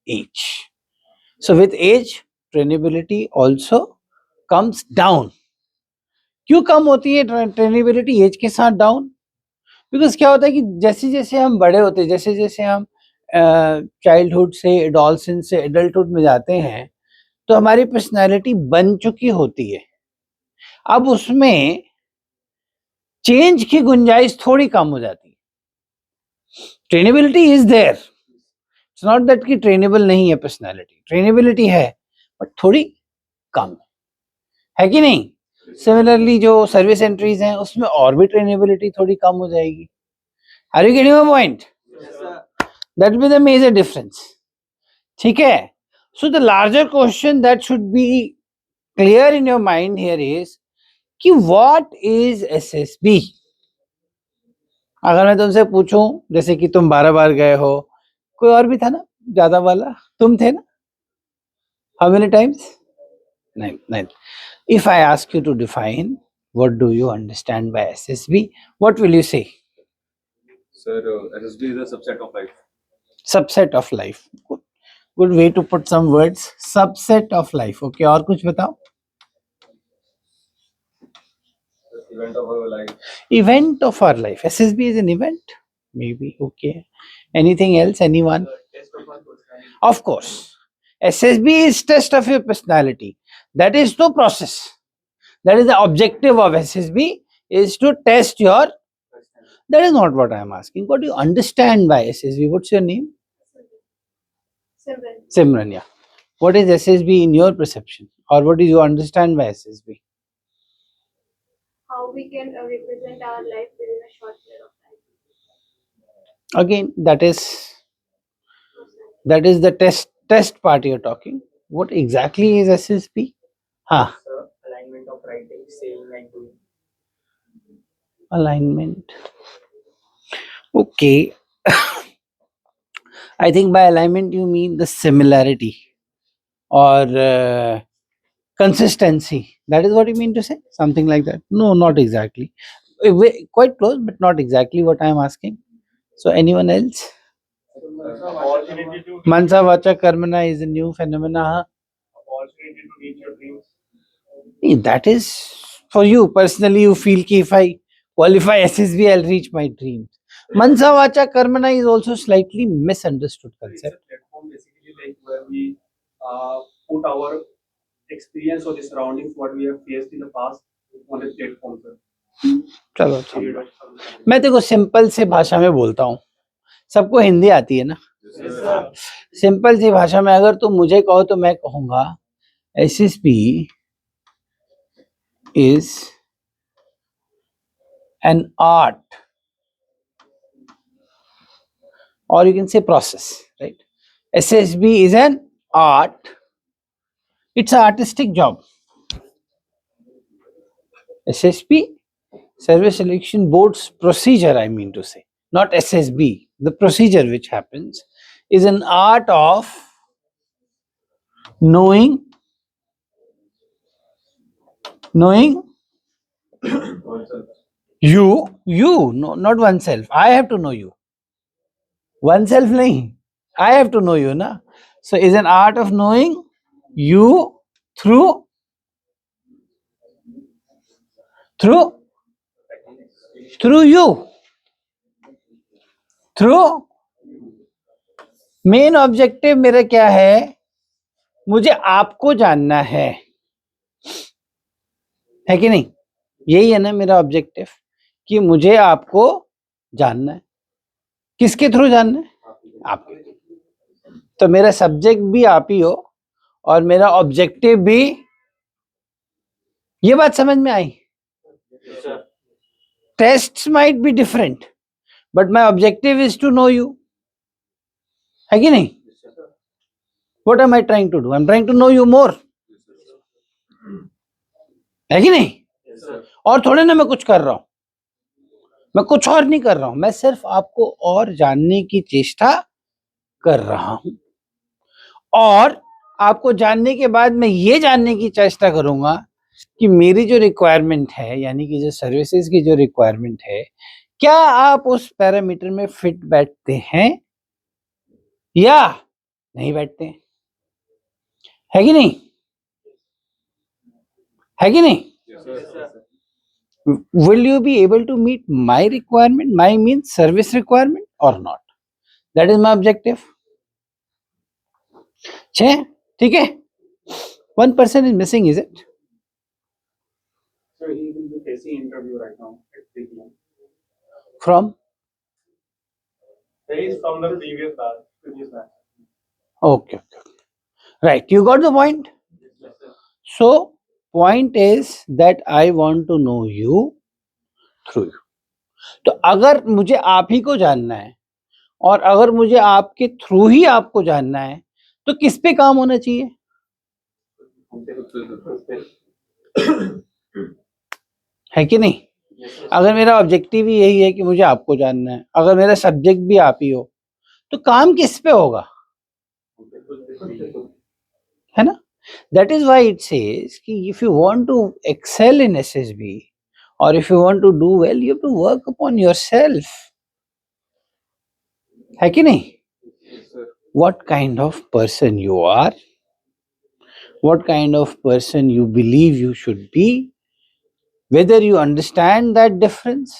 age. So with age, trainability also comes down. क्यों कम होती है ट्रेनेबिलिटी एज के साथ डाउन? बिकॉज क्या होता है कि जैसे जैसे हम बड़े होते हैं, जैसे जैसे हम चाइल्डहुड से एडोलसेंस से एडल्टहुड में जाते हैं, तो हमारी पर्सनैलिटी बन चुकी होती है। अब उसमें चेंज की गुंजाइश थोड़ी कम हो जाती है। Trainability is there, it's not that कि ट्रेनेबल नहीं है पर्सनैलिटी, ट्रेनेबिलिटी है बट थोड़ी कम है कि नहीं? सिमिलरली जो सर्विस एंट्रीज हैं उसमें और भी ट्रेनेबिलिटी थोड़ी कम हो जाएगी। Are you getting my point? That be the major difference. ठीक है, so the larger question that should be clear in your mind here is कि व्हाट इज एसएसबी। अगर मैं तुमसे पूछूं, जैसे कि तुम 12 बार गए हो, कोई और भी था ना ज्यादा वाला, तुम थे ना? How many times? नहीं। If I ask you to define what do you understand by SSB, what will you say? Sir, SSB is a subset of life. Subset of life. Good way to put some words. Subset of life. Okay, और कुछ बताओ? Event of our life. Event of our life. SSB is an event? Maybe. Okay. Anything else? Anyone? Test of our personality. Of course. SSB is test of your personality. That is the process. That is the objective of SSB, is to test your. That is not what I am asking. What do you understand by SSB? What's your name? Simran. Simran, yeah. What is SSB in your perception? Or what do you understand by SSB? How we can represent our life within a short period of time. Again, that is the test part you're talking. What exactly is SSB? Ha. Alignment of writing, saying and doing. Alignment. Okay. I think by alignment you mean the similarity or consistency. That is what you mean to say? Something like that? No, not exactly. Quite close, but not exactly what I am asking. So anyone else? Opportunity to Mansa Vacha Karmana is a new phenomena. opportunity to reach your dreams. That is for you personally. You feel ki if I qualify SSB, I'll reach my dreams. Mansa Vacha Karmana is also slightly misunderstood It's a concept. platform basically like where we put our experience or the surroundings, what we have faced in the past, on a platform, sir. चलो Period ठीक। of time. मैं देखो simple से भाषा में बोलता हूँ, सबको हिंदी आती है ना? Yes, sir. सिंपल सी भाषा में अगर तुम मुझे कहो तो मैं कहूँगा SSB is an art, or you can say process, right? SSB is an art. It's an artistic job. SSB, Service Selection Board's procedure, I mean to say, not SSB. The procedure which happens is an art of knowing you, no, not oneself. I have to know you. Oneself nahi. I have to know you, na? So is an art of knowing you through you. Through main objective मेरा क्या है? मुझे आपको जानना है कि नहीं? यही है ना मेरा ऑब्जेक्टिव, कि मुझे आपको जानना है। किसके थ्रू जानना है? आपके। तो मेरा सब्जेक्ट भी आप ही हो और मेरा ऑब्जेक्टिव भी। ये बात समझ में आई? Tests might be different but my objective is to know you, है कि नहीं? What am I trying to do? I am trying to know you more, है कि नहीं? और थोड़े ना मैं कुछ कर रहा हूं, मैं कुछ और नहीं कर रहा हूं, मैं सिर्फ आपको और जानने की चेष्टा कर रहा हूं। और आपको जानने के बाद मैं ये जानने की चेष्टा करूंगा कि मेरी जो रिक्वायरमेंट है, यानी कि जो सर्विसेज की जो रिक्वायरमेंट है, क्या आप उस पैरामीटर में फिट बैठते हैं या नहीं बैठते हैं, है कि नहीं, है कि नहीं? Yes, sir. Yes, sir. Will you be able to meet my requirement, my means service requirement or not? That is my objective. छह, ठीक है? One person is missing, is it? So he will be facing interview right now at 3 p.m. From? He is from the previous batch. Okay. Right, you got the point? Yes, sir. So, point is that I want to know you through you. तो अगर मुझे आप ही को जानना है और अगर मुझे आपके थ्रू ही आपको जानना है तो किस पे काम होना चाहिए? है कि नहीं? अगर मेरा ऑब्जेक्टिव ही यही है कि मुझे आपको जानना है, अगर मेरा सब्जेक्ट भी आप ही हो, तो काम किस पे होगा? है ना? That is why it says कि if you want to excel in SSB or if you want to do well, you have to work upon yourself. है कि नहीं? Yes, sir. What kind of person you are, what kind of person you believe you should be, whether you understand that difference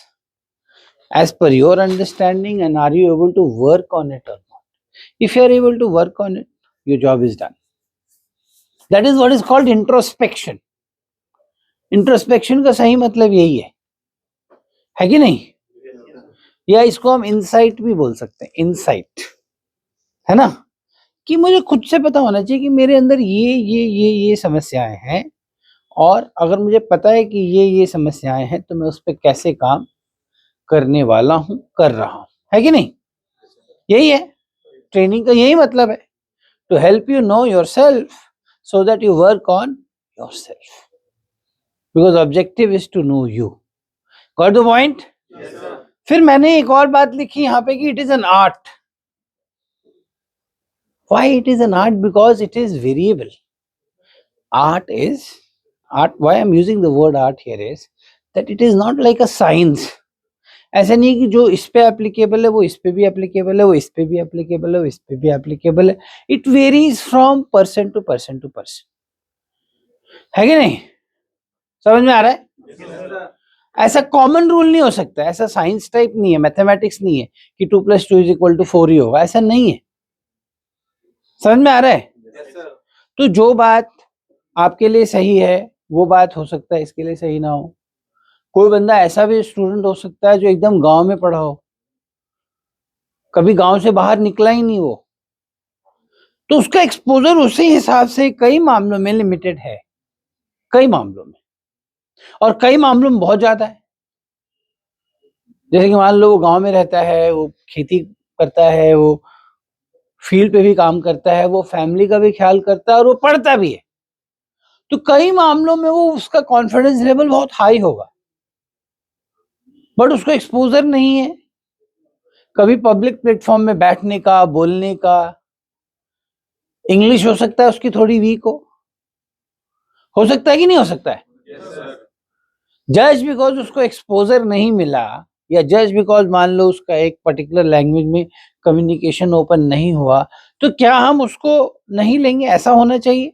as per your understanding, and are you able to work on it or not? If you are able to work on it, your job is done. That is what is called introspection. Introspection का सही मतलब यही है कि नहीं? या इसको हम इनसाइट भी बोल सकते हैं, इनसाइट, है ना? कि मुझे खुद से पता होना चाहिए कि मेरे अंदर ये समस्याएं हैं और अगर मुझे पता है कि ये समस्याएं हैं तो मैं उस पर कैसे काम करने वाला हूं, कर रहा हूं, है कि नहीं? यही है ट्रेनिंग का, यही मतलब है, to help you know yourself so that you work on yourself, because objective is to know you. Got the point? फिर मैंने एक और बात लिखी यहाँ पे कि it is an art. Why it is an art? Because it is variable. Art. Why I'm using the word art here is that it is not like a science. ऐसा नहीं कि जो इस पे एप्लीकेबल है वो इस पे भी एप्लीकेबल है, वो इस पे भी एप्लीकेबल है, वो इस पे भी एप्लीकेबल है. It varies from person to person to person, है कि नहीं? समझ में आ रहा है? ऐसा कॉमन रूल नहीं हो सकता, ऐसा साइंस टाइप नहीं है, मैथमेटिक्स नहीं है कि 2 + 2 = 4 ही होगा, ऐसा नहीं है. समझ में आ रहा है? तो जो बात आपके लिए सही है वो बात हो सकता है इसके लिए सही ना हो. कोई बंदा ऐसा भी स्टूडेंट हो सकता है जो एकदम गांव में पढ़ा हो, कभी गांव से बाहर निकला ही नहीं वो, तो उसका एक्सपोजर उसी हिसाब से कई मामलों में लिमिटेड है, कई मामलों में, और कई मामलों में बहुत ज्यादा है. जैसे कि मान लो वो गांव में रहता है, वो खेती करता है, वो फील्ड पे भी काम करता है, वो फैमिली का भी ख्याल करता है और वो पढ़ता भी है, तो कई मामलों में वो उसका कॉन्फिडेंस लेवल बहुत हाई होगा, बट उसको एक्सपोजर नहीं है कभी पब्लिक प्लेटफॉर्म में बैठने का, बोलने का. इंग्लिश हो सकता है उसकी थोड़ी वीक हो सकता है कि नहीं हो सकता है? जस्ट बिकॉज उसको एक्सपोजर नहीं मिला, या जस्ट बिकॉज मान लो उसका एक पर्टिकुलर लैंग्वेज में कम्युनिकेशन ओपन नहीं हुआ, तो क्या हम उसको नहीं लेंगे? ऐसा होना चाहिए?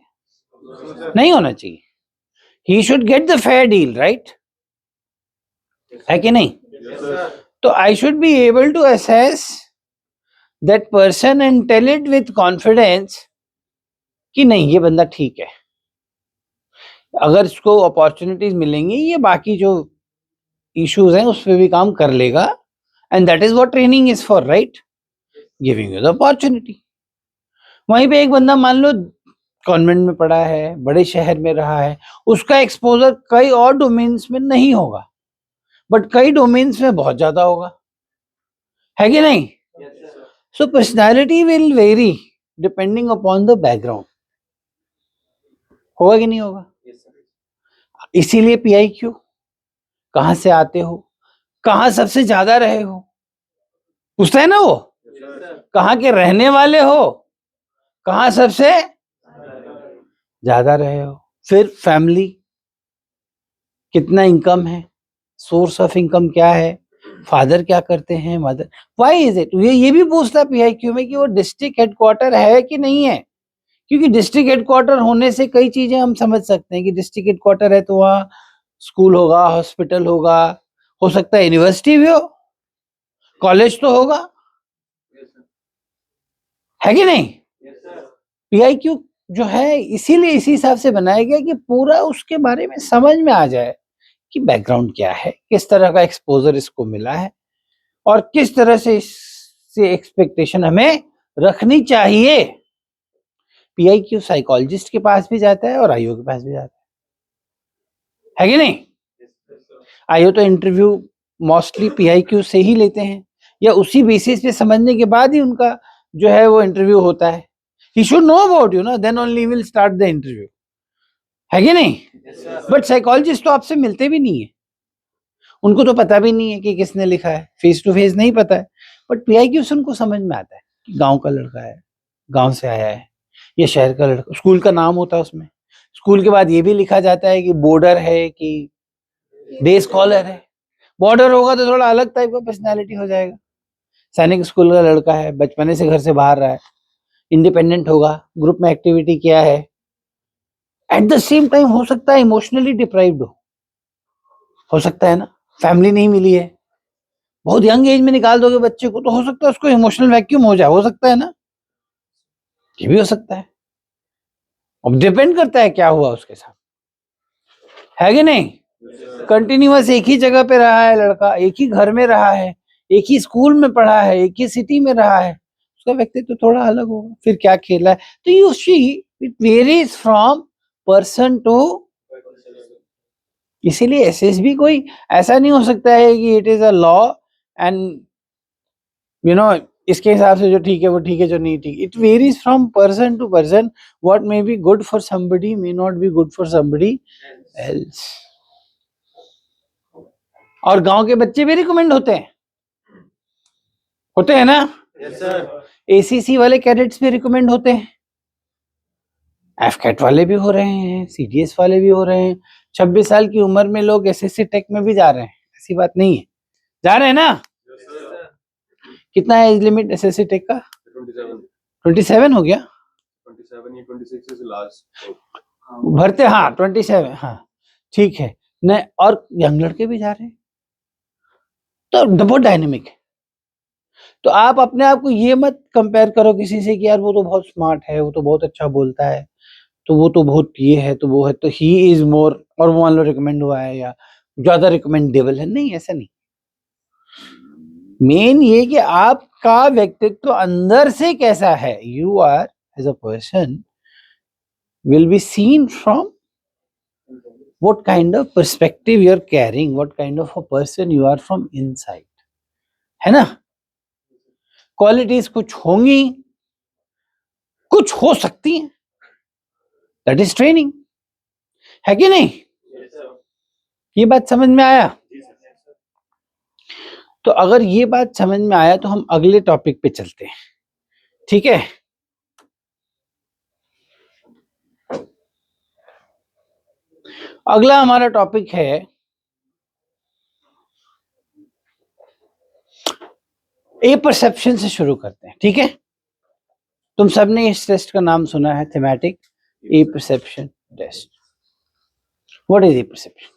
नहीं होना चाहिए. He should get the fair deal, right? है कि नहीं? तो I should be able to assess that person and tell it with confidence कि नहीं ये बंदा ठीक है, अगर इसको अपॉर्चुनिटीज मिलेंगी ये बाकी जो इश्यूज हैं उस पर भी काम कर लेगा. And that is what training is for, right? Giving you the opportunity. वहीं पे एक बंदा मान लो कॉन्वेंट में पढ़ा है, बड़े शहर में रहा है, उसका एक्सपोजर कई और डोमेन्स में नहीं होगा, बट कई डोमेन्स में बहुत ज्यादा होगा, है कि नहीं? सो personality will very depending upon the background. होगा कि नहीं होगा? इसीलिए PIQ, कहां से आते हो, कहां सबसे ज्यादा रहे हो, पूछता है ना वो, कहां के रहने वाले हो, कहां सबसे ज्यादा रहे हो. फिर फैमिली, कितना इनकम है, सोर्स ऑफ इनकम क्या है, फादर क्या करते हैं, मदर, व्हाई इज इट, ये भी पूछता है पीआईक्यू में कि वो डिस्ट्रिक्ट हेडक्वार्टर है कि नहीं है, क्योंकि डिस्ट्रिक्ट हेडक्वार्टर होने से कई चीजें हम समझ सकते हैं कि डिस्ट्रिक्ट हेडक्वार्टर है तो वहाँ स्कूल होगा, हॉस्पिटल होगा, हो सकता है यूनिवर्सिटी भी हो, कॉलेज तो होगा, है कि नहीं। पीआईक्यू जो है इसीलिए इसी हिसाब से बनाया गया कि पूरा उसके बारे में समझ में आ जाए कि बैकग्राउंड क्या है, किस तरह का एक्सपोजर इसको मिला है और किस तरह से इससे एक्सपेक्टेशन हमें रखनी चाहिए। पीआईक्यू साइकोलॉजिस्ट के पास भी जाता है और आईओ के पास भी जाता है कि नहीं। आईओ तो इंटरव्यू मोस्टली पीआईक्यू से ही लेते हैं या उसी बेसिस पे समझने के बाद ही उनका जो है वो इंटरव्यू होता है। He should know about you ना, then only will start the interview, है कि नहीं। बट साइकोलॉजिस्ट तो आपसे मिलते भी नहीं है, उनको तो पता भी नहीं है कि किसने लिखा है, फेस टू फेस नहीं पता है, बट पीआईक्यू से उनको समझ में आता है कि गांव का लड़का है, गांव से आया है, ये शहर का लड़का, स्कूल का नाम होता है उसमें, स्कूल के बाद ये भी लिखा जाता है कि बॉर्डर है कि डे स्कॉलर है। बॉर्डर होगा तो थोड़ा अलग टाइप का पर्सनैलिटी हो जाएगा, सैनिक स्कूल का लड़का है, बचपने से घर से बाहर रहा है, इंडिपेंडेंट होगा, ग्रुप में एक्टिविटी किया है, एट द सेम टाइम हो सकता है इमोशनली डिप्राइव्ड हो सकता है ना, फैमिली नहीं मिली है, बहुत यंग एज में निकाल दोगे बच्चे को तो हो सकता है उसको इमोशनल वैक्यूम हो जाए, हो सकता है ना, ये भी हो सकता है। अब डिपेंड करता है क्या हुआ उसके साथ, है कि नहीं। कंटिन्यूअस एक ही जगह पे रहा है लड़का, एक ही घर में रहा है, एक ही स्कूल में पढ़ा है, एक ही सिटी में रहा है, उसका व्यक्तित्व तो थोड़ा अलग होगा, फिर क्या खेला है, तो you see it varies from person to. इसीलिए एसएसबी कोई ऐसा नहीं हो सकता है कि it is a law and you know इसके हिसाब से जो ठीक है वो ठीक है, जो नहीं ठीक, it varies from person to person, what may be good for somebody may not be good for somebody else. और गांव के बच्चे भी रिकमेंड होते हैं ना। Yes, sir. एसीसी वाले कैडेट्स भी रिकमेंड होते हैं, एफकेट वाले भी हो रहे हैं, सीडीएस वाले भी हो रहे हैं, 26 साल की उम्र में लोग एसएससी टेक में भी जा रहे हैं, ऐसी बात नहीं है, जा रहे हैं ना। Yes, sir. कितना है एज लिमिट एसएससी टेक का, 27. 27 हो गया, 27 या 26 is the last. भरते, हाँ 27, हाँ ठीक है न, और यंग लड़के भी जा रहे हैं, तो बहुत डायनेमिक है। तो आप अपने आप को ये मत कंपेयर करो किसी से कि यार वो तो बहुत स्मार्ट है, वो तो बहुत अच्छा बोलता है, तो वो तो बहुत ये है, तो वो है, तो ही इज मोर, और वो मान लो रिकमेंड हुआ है या ज्यादा रिकमेंडेबल है, नहीं ऐसा नहीं। मेन ये कि आपका व्यक्तित्व अंदर से कैसा है, you are as a person will be seen from what kind of perspective you are carrying, what kind of a person you are from inside, है ना। क्वालिटीज कुछ होंगी, कुछ हो सकती हैं, दैट इज ट्रेनिंग, है कि नहीं। ये बात समझ में आया। तो अगर ये बात समझ में आया तो हम अगले टॉपिक पे चलते हैं, ठीक है। अगला हमारा टॉपिक है ए परसेप्शन से शुरू करते हैं, ठीक है। तुम सबने इस टेस्ट का नाम सुना है, thematic apperception test. What is apperception?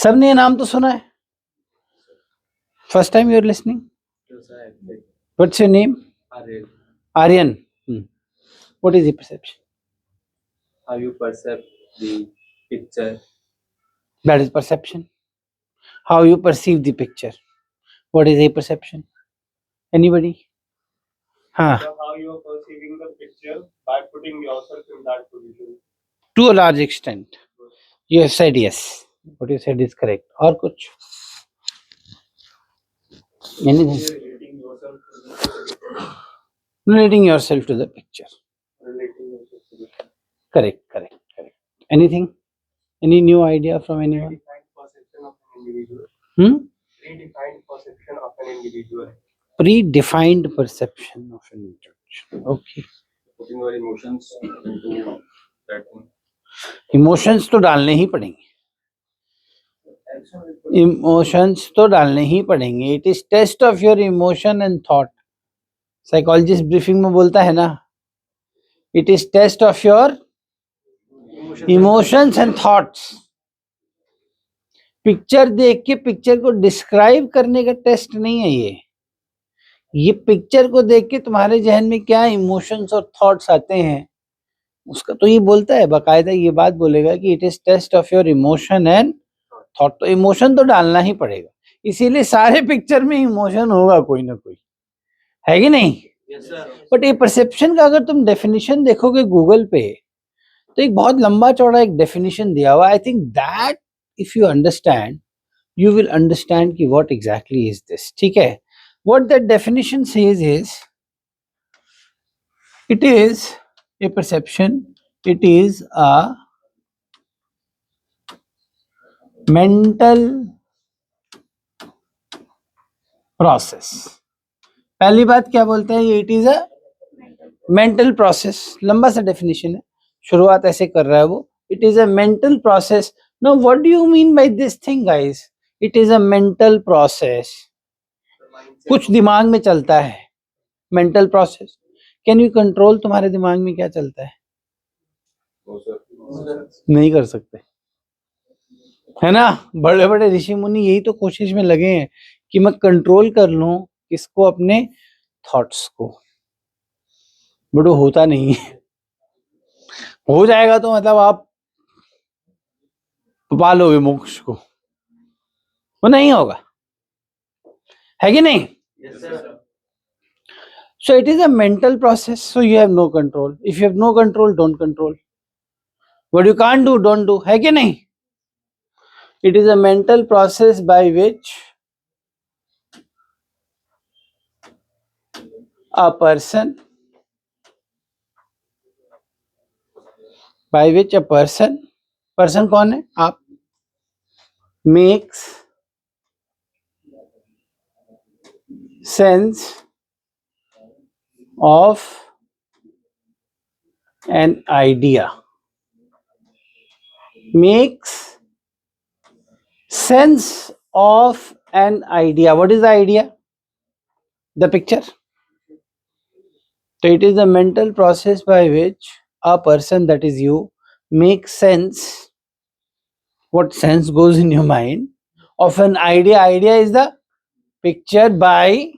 सबने ये नाम तो सुना है, first time you are listening. What's your name? Aryan. What is the perception? How you perceive the picture. That is perception. How you perceive the picture. What is a perception? Anybody? Huh. How you are perceiving the picture by putting yourself in that position. To a large extent. You have said yes. What you said is correct. और कुछ? Anything? Relating yourself to the picture. Relating yourself to the picture. Relating yourself to the picture. Correct. Anything? Any new idea from anyone? Redefined perception of an individual. Redefined perception of an individual. Predefined perception of an individual. Okay. Putting your emotions into that thing. Emotions तो डालने ही पड़ेंगे, emotions तो डालने ही पड़ेंगे. It is test of your emotion and thought. Psychologist briefing में बोलता है ना, it is test of your emotions and thoughts. Picture देख के पिक्चर को डिस्क्राइब करने का टेस्ट नहीं है ये पिक्चर को देख के तुम्हारे जहन में क्या इमोशंस और थॉट्स आते हैं उसका तो ये बोलता है, बाकायदा ये बात बोलेगा कि it is test of your emotion and thought. तो इमोशन तो डालना ही पड़ेगा, इसीलिए सारे पिक्चर में इमोशन होगा कोई ना कोई, है कि नहीं? बट ये परसेप्शन का अगर तुम डेफिनेशन देखोगे गूगल पे तो एक बहुत लंबा चौड़ा एक डेफिनेशन दिया हुआ. I think that if you understand you will understand कि what exactly is this. ठीक है, what that definition says is it is a perception, it is a mental process. पहली बात क्या बोलते हैं ये, it is a mental process. लंबा सा definition है, शुरुआत ऐसे कर रहा है वो. It is a mental process. Now what do you mean by this thing guys? It is a mental process. कुछ दिमाग में चलता है, mental process. Can you control तुम्हारे दिमाग में क्या चलता है? नहीं कर सकते, है ना? बड़े बड़े ऋषि मुनि यही तो कोशिश में लगे हैं कि मैं कंट्रोल कर लूं किसको, अपने थॉट्स को. बट वो होता नहीं है. हो जाएगा तो मतलब आप पालोगे मोक्ष को, वो नहीं होगा, है कि नहीं? Yes, sir. So it is a mental process, so you have no control. If you have no control, don't control. What you can't do, don't do. है कि नहीं? It is a mental process by which a person कौन है? आप. Makes sense of an idea. Makes sense of an idea. What is the idea? The picture. So it is the mental process by which a person, that is you, makes sense. What sense goes in your mind of an idea? Idea is the picture, by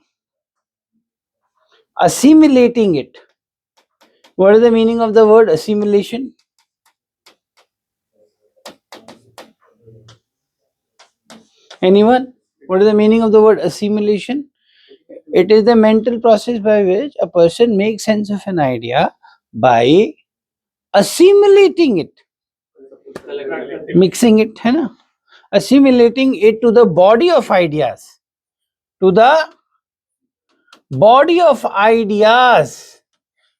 assimilating it. What is the meaning of the word assimilation? Anyone? What is the meaning of the word assimilation? It is the mental process by which a person makes sense of an idea by assimilating it, mixing it, है ना? Assimilating it to the body of ideas, to the body of ideas.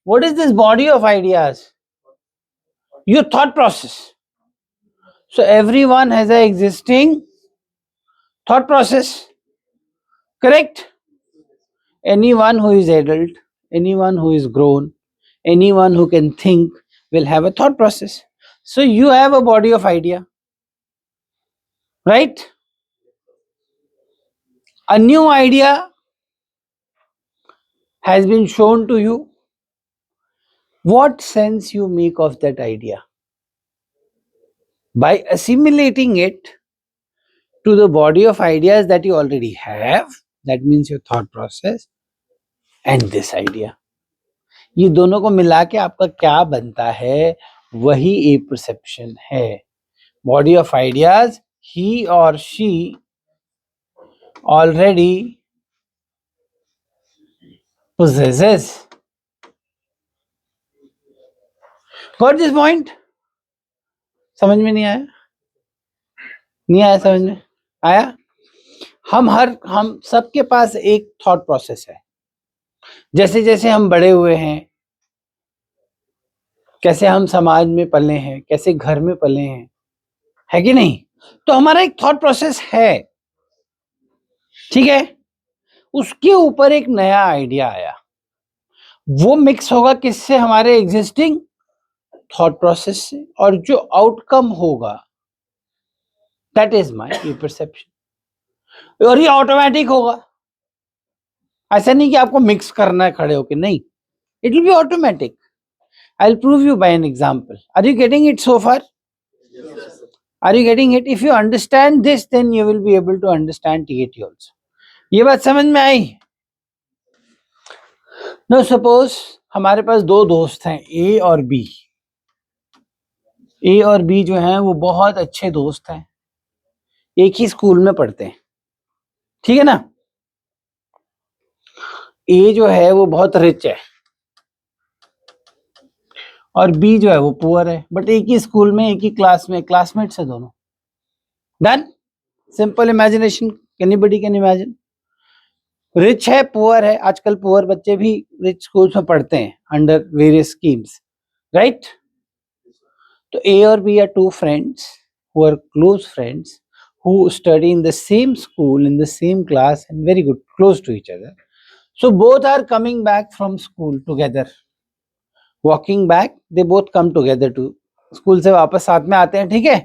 What is this body of ideas? Your thought process. So everyone has an existing thought process, correct? Anyone who is adult, anyone who is grown, anyone who can think will have a thought process. So you have a body of idea, right? A new idea has been shown to you. What sense you make of that idea? By assimilating it to the body of ideas that you already have, that means your thought process and this idea. ये दोनों को मिला के आपका क्या बनता है, वही ए परसेप्शन है. बॉडी ऑफ आइडियाज ही और she already possesses. Got this point? समझ में नहीं आया? नहीं आया समझ में? आया? हम सबके पास एक थॉट प्रोसेस है. जैसे जैसे हम बड़े हुए हैं, कैसे हम समाज में पले हैं, कैसे घर में पले हैं, है कि नहीं? तो हमारा एक थॉट प्रोसेस है, ठीक है? उसके ऊपर एक नया आइडिया आया, वो मिक्स होगा किससे? हमारे एग्जिस्टिंग थॉट प्रोसेस से, और जो आउटकम होगा दैट इज माय परसेप्शन। और ये ऑटोमेटिक होगा, ऐसा नहीं कि आपको मिक्स करना है खड़े होके, नहीं, it will be automatic. I will prove you by an example. Are you getting it so far? Are you getting it? If you understand this, then you will be able to understand TAT also. ये बात समझ में आई? Now suppose हमारे पास दो दोस्त हैं, A और B। A और B जो हैं वो बहुत अच्छे दोस्त हैं, एक ही स्कूल में पढ़ते हैं, ठीक है ना? A जो है वो बहुत रिच है और B जो है वो पुअर है, बट एक ही स्कूल में, एक ही क्लास में, क्लासमेट्स है दोनों। Done? Simple imagination, anybody can imagine. Rich है, पुअर है, आजकल पुअर बच्चे भी रिच स्कूल्स में पढ़ते हैं अंडर वेरियस स्कीम्स, राइट? तो ए और B are two friends who are close friends who study in the same school, in the same class, and very good, close to each other. So both are coming back from school together. Walking back, they both come together to school से वापस साथ में आते हैं, ठीक है?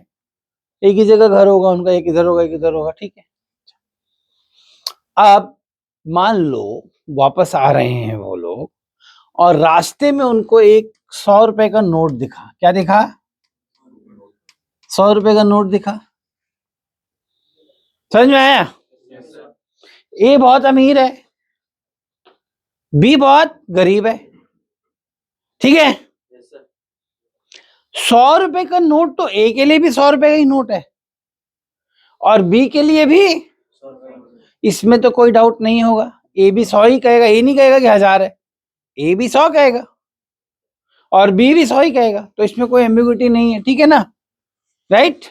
एक ही जगह घर होगा उनका, एक इधर होगा, एक इधर होगा, ठीक है? अब मान लो वापस आ रहे हैं वो लोग और रास्ते में उनको एक 100 रुपए का नोट दिखा। क्या दिखा? 100 रुपए का नोट दिखा। समझ में आया? ए बहुत अमीर है, बी बहुत गरीब है, ठीक है? 100 रुपए का नोट तो ए के लिए भी 100 रुपए का ही नोट है और बी के लिए भी, इसमें तो कोई डाउट नहीं होगा। ए भी 100 ही कहेगा, ए नहीं कहेगा कि 1000 है, ए भी 100 कहेगा और बी भी 100 ही कहेगा, तो इसमें कोई एम्बिग्युइटी नहीं है, ठीक है ना? राइट?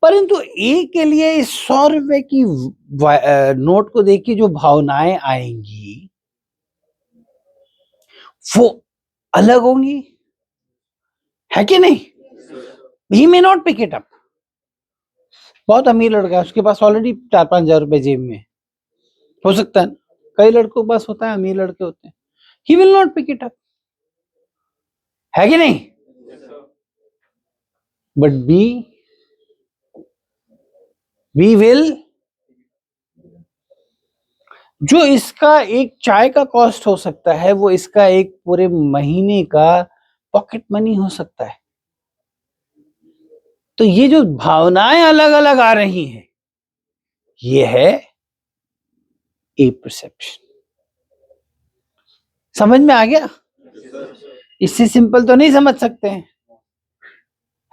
परंतु ए के लिए इस 100 रुपए की नोट को देख के जो भावनाएं आएंगी वो अलग होंगी, है कि नहीं? He may not pick it up. बहुत अमीर लड़का है, उसके पास ऑलरेडी 4-5 हजार रुपए जेब में हो सकता है, कई लड़कों के पास होता है, अमीर लड़के होते हैं, he will not pick it up, है कि नहीं? बट बी विल, जो इसका एक चाय का कॉस्ट हो सकता है वो इसका एक पूरे महीने का पॉकेट मनी हो सकता है। तो ये जो भावनाएं अलग अलग आ रही हैं, ये है ए परसेप्शन। समझ में आ गया? इससे सिंपल तो नहीं समझ सकते हैं,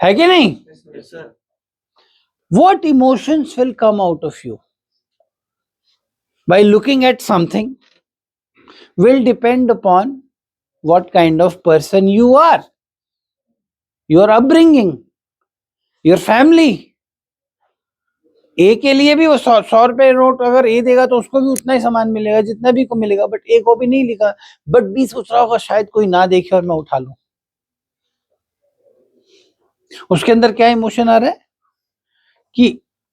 है कि नहीं? What emotions will come out of you by looking at something will depend upon what kind of person you are, your upbringing, your family. ए के लिए भी वो 100 रुपए नोट अगर ए देगा तो उसको भी उतना ही सामान मिलेगा जितना बी को मिलेगा, बट ए को भी नहीं लिखा, बट बी सोच रहा होगा शायद कोई ना देखे और मैं उठा लूं। उसके अंदर क्या इमोशन आ रहा है कि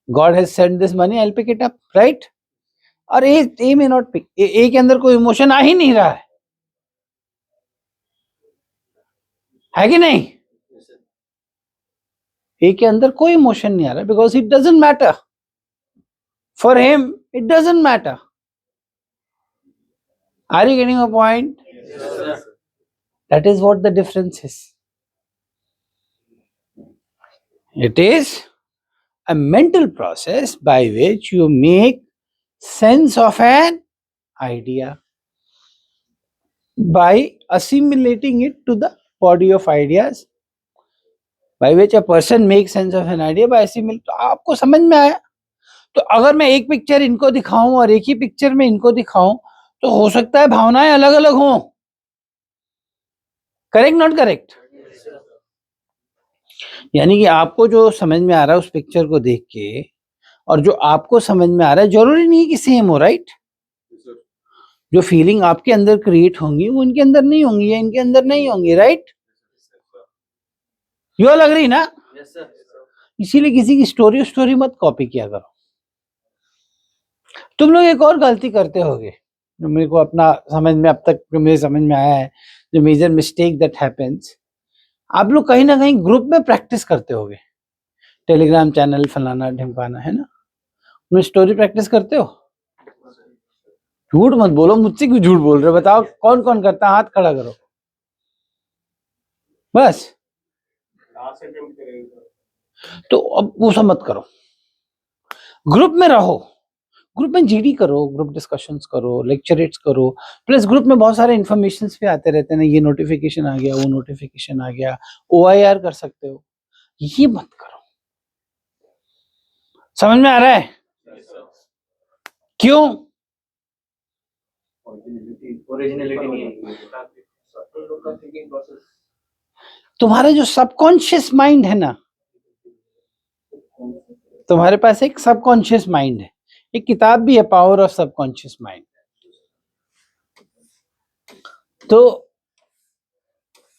God has sent this money, I will pick it up, right? और ए में नॉट पिक, ए के अंदर कोई इमोशन आ ही नहीं रहा है कि नहीं? ए के अंदर कोई इमोशन नहीं आ रहा, because it doesn't matter for him, it doesn't matter. Are you getting a point? That is what the difference is. इट इज a mental process by which you make sense of an idea by assimilating it to the body of ideas, by which a person makes sense of an idea by assimilate। तो आपको समझ में आया? तो अगर मैं एक पिक्चर इनको दिखाऊं और एक ही पिक्चर में इनको दिखाऊं तो हो सकता है भावनाएं अलग अलग हों, करेक्ट नॉट करेक्ट? यानी कि आपको जो समझ में आ रहा है उस पिक्चर को देख के और जो आपको समझ में आ रहा है जरूरी नहीं कि सेम हो, राइट? जो फीलिंग आपके अंदर क्रिएट होंगी वो इनके अंदर नहीं होंगी या इनके अंदर नहीं होंगी, राइट? यो लग रही ना? इसीलिए किसी की स्टोरी मत कॉपी किया करो। तुम लोग एक और गलती करते होगे, जो मेरे को अपना समझ में अब तक जो मेरे समझ में आया है, जो मेजर मिस्टेक दैट हैपेंस, आप लोग कहीं ना कहीं ग्रुप में प्रैक्टिस करते होगे, टेलीग्राम चैनल फलाना ढिमकाना, है ना, उसमें स्टोरी प्रैक्टिस करते हो? झूठ मत बोलो, मुझसे क्यों झूठ बोल रहे हो? बताओ कौन कौन करता है, हाथ खड़ा करो बस। तो अब वो सब मत करो, ग्रुप में रहो, ग्रुप में जीडी करो, ग्रुप डिस्कशंस करो, लेक्चरेट्स करो, प्लस ग्रुप में बहुत सारे इन्फॉर्मेशन भी आते रहते हैं ना, ये नोटिफिकेशन आ गया, वो नोटिफिकेशन आ गया, OIR कर सकते हो, ये मत करो। समझ में आ रहा है? क्यों? ओरिजिनलिटी नहीं है। तुम्हारा जो सबकॉन्शियस माइंड है ना, तुम्हारे पास एक सबकॉन्शियस माइंड है, एक किताब भी है, पावर ऑफ सबकॉन्शियस माइंड। तो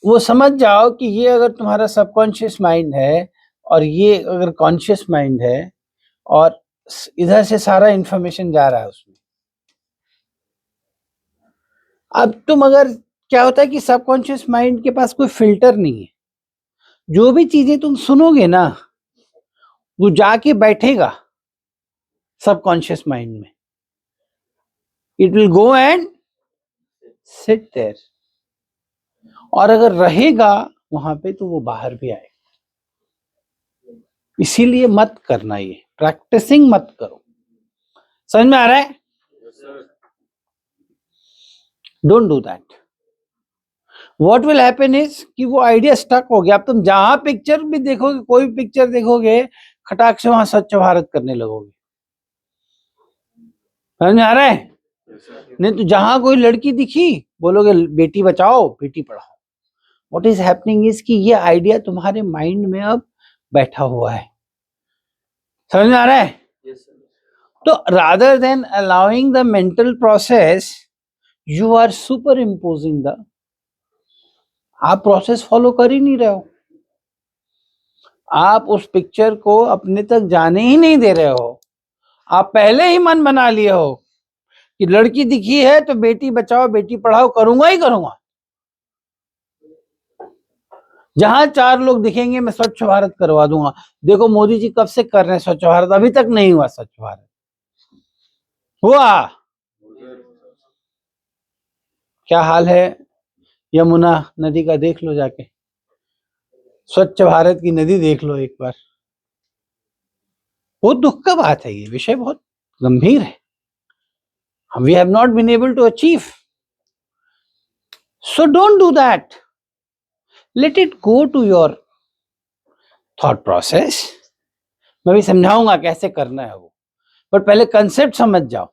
वो समझ जाओ कि ये अगर तुम्हारा सबकॉन्शियस माइंड है और ये अगर कॉन्शियस माइंड है और इधर से सारा इंफॉर्मेशन जा रहा है उसमें, अब तुम अगर, क्या होता है कि सबकॉन्शियस माइंड के पास कोई फिल्टर नहीं है, जो भी चीजें तुम सुनोगे ना वो जाके बैठेगा सबकॉन्शियस माइंड में, it will go and sit there, और अगर रहेगा वहां पे तो वो बाहर भी आएगा। इसीलिए मत करना, ये प्रैक्टिसिंग मत करो। समझ में आ रहा है? Don't do that. What will happen is कि वो आइडिया स्टक हो गया। अब तुम जहां पिक्चर भी देखोगे, कोई भी पिक्चर देखोगे, खटाक से वहां स्वच्छ भारत करने लगोगे। समझ में आ रहा है? नहीं तो जहां कोई लड़की दिखी बोलोगे Beti Bachao Beti Padhao. What is happening is कि ये आइडिया तुम्हारे माइंड में अब बैठा हुआ है। समझ में आ रहा है? तो rather than allowing the mental process, you are superimposing the, आप प्रोसेस फॉलो कर ही नहीं रहे हो, आप उस पिक्चर को अपने तक जाने ही नहीं दे रहे हो। आप पहले ही मन बना लिए हो कि लड़की दिखी है तो बेटी बचाओ बेटी पढ़ाओ करूंगा ही करूंगा। जहां 4 लोग दिखेंगे मैं स्वच्छ भारत करवा दूंगा। देखो मोदी जी कब से कर रहे हैं स्वच्छ भारत, अभी तक नहीं हुआ स्वच्छ भारत। हुआ? क्या हाल है यमुना नदी का, देख लो जाके, स्वच्छ भारत की नदी देख लो एक बार। बहुत दुख का बात है, ये विषय बहुत गंभीर है। We have not been able to achieve. So don't do that. Let it go to your thought process. मैं भी समझाऊंगा कैसे करना है वो, पर पहले कंसेप्ट समझ जाओ।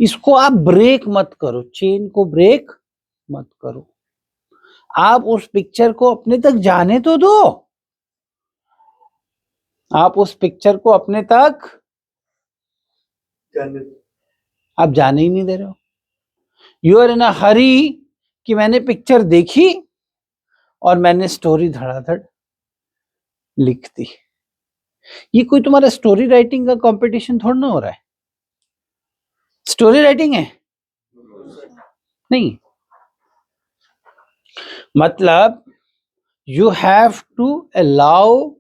इसको आप ब्रेक मत करो, चेन को ब्रेक मत करो। आप उस पिक्चर को अपने तक जाने तो दो, आप उस पिक्चर को अपने तक आप जाने ही नहीं दे रहे हो। यू आर इन अ हरी कि मैंने पिक्चर देखी और मैंने स्टोरी धड़ाधड़ लिख दी। ये कोई तुम्हारा स्टोरी राइटिंग का कंपटीशन थोड़ा ना हो रहा है। स्टोरी राइटिंग है नहीं, मतलब you have to allow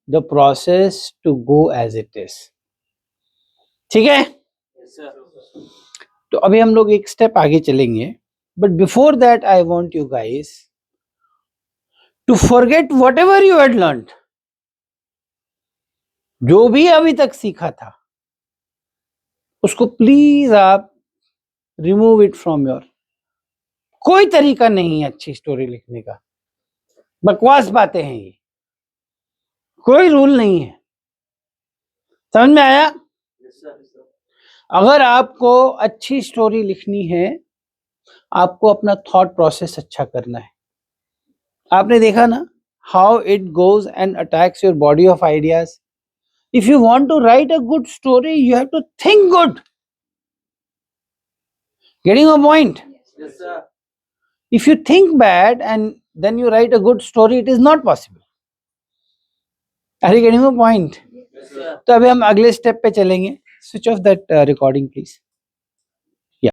the process to go as it is. ठीक है? तो अभी हम लोग एक स्टेप आगे चलेंगे, but before that I want you guys to forget whatever you had learned. जो भी अभी तक सीखा था उसको प्लीज आप रिमूव इट फ्रॉम योर। कोई तरीका नहीं है अच्छी स्टोरी लिखने का, बकवास बातें हैं ये, कोई रूल नहीं है। समझ में आया? अगर आपको अच्छी स्टोरी लिखनी है, आपको अपना थॉट प्रोसेस अच्छा करना है। आपने देखा ना how it goes and attacks your body of ideas. If you want to write a good story you have to think good. Getting a point? If you think bad and then you write a good story, it is not possible. Are you getting my point? तो अभी हम अगले step पे चलेंगे। Switch off that recording please.